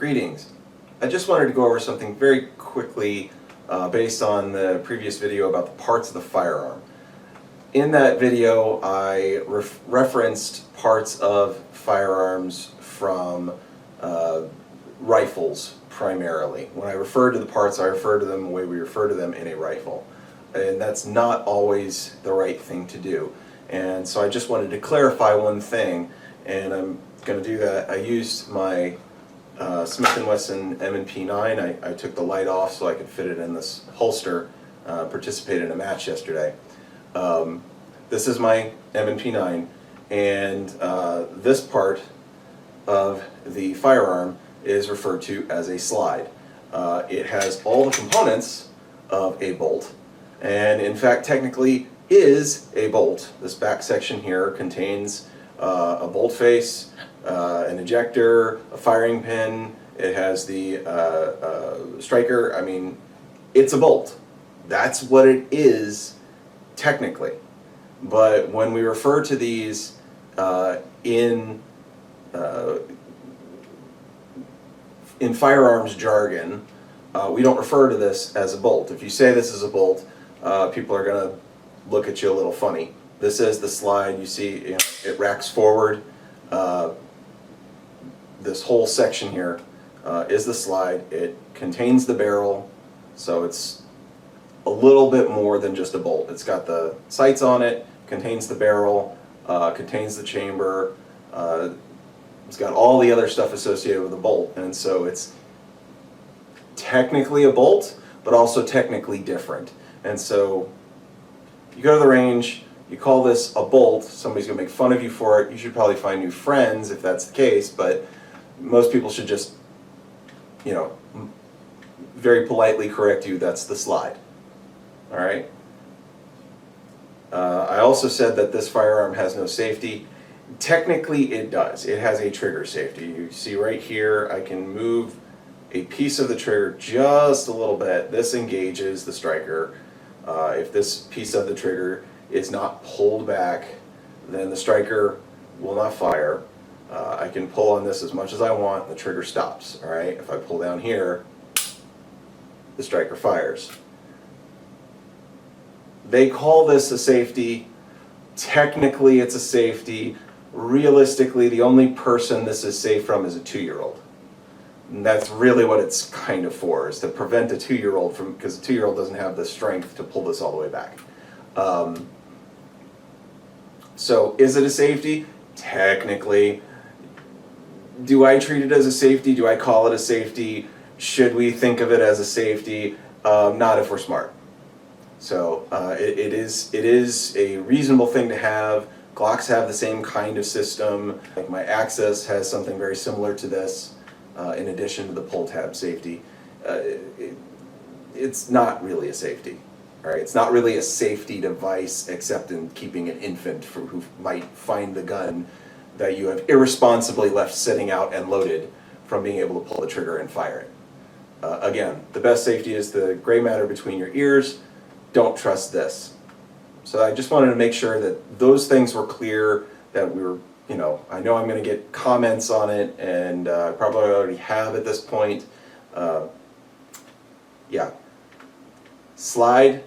Greetings. I just wanted to go over something very quickly based on the previous video about the parts of the firearm. In that video I referenced parts of firearms from rifles primarily. When I refer to the parts, I refer to them the way we refer to them in a rifle. And that's not always the right thing to do. And so I just wanted to clarify one thing, and I'm going to do that. I used my Smith & Wesson M&P 9. I took the light off so I could fit it in this holster. Participated in a match yesterday. This is my M&P 9, and this part of the firearm is referred to as a slide. It has all the components of a bolt, and in fact technically is a bolt. This back section here contains a bolt face, an ejector, a firing pin. It has the striker. I mean, it's a bolt. That's what it is technically. But when we refer to these in firearms jargon, we don't refer to this as a bolt. If you say this is a bolt, people are going to look at you a little funny. This is the slide. You see, it racks forward. This whole section here is the slide. It contains the barrel, so it's a little bit more than just a bolt. It's got the sights on it, contains the barrel, contains the chamber. It's got all the other stuff associated with a bolt, and so it's technically a bolt, but also technically different. And so you go to the range, you call this a bolt, somebody's going to make fun of you for it. You should probably find new friends if that's the case, but most people should just, very politely correct you, that's the slide. All right? I also said that this firearm has no safety. Technically it does. It has a trigger safety. You see right here, I can move a piece of the trigger just a little bit. This engages the striker. If this piece of the trigger is not pulled back, then the striker will not fire. I can pull on this as much as I want, the trigger stops. All right? If I pull down here, the striker fires. They call this a safety. Technically it's a safety. Realistically, the only person this is safe from is a 2-year-old. And that's really what it's kind of for, is to prevent a 2-year-old from, because a 2-year-old doesn't have the strength to pull this all the way back. So is it a safety? Technically. Do I treat it as a safety? Do I call it a safety? Should we think of it as a safety? Not if we're smart. So it is a reasonable thing to have. Glocks have the same kind of system. Like my Axis has something very similar to this, in addition to the pull tab safety. It's not really a safety. All right? It's not really a safety device, except in keeping an infant who might find the gun that you have irresponsibly left sitting out and loaded from being able to pull the trigger and fire it. Again, the best safety is the gray matter between your ears. Don't trust this. So I just wanted to make sure that those things were clear, that we were, I know I'm going to get comments on it, and I probably already have at this point. Yeah. Slide,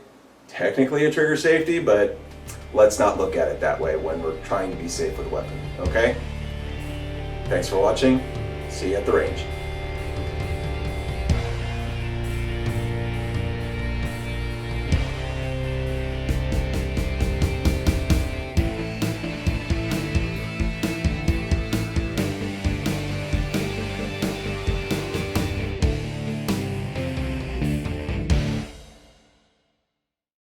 technically a trigger safety, but let's not look at it that way when we're trying to be safe with a weapon, okay? Thanks for watching. See you at the range.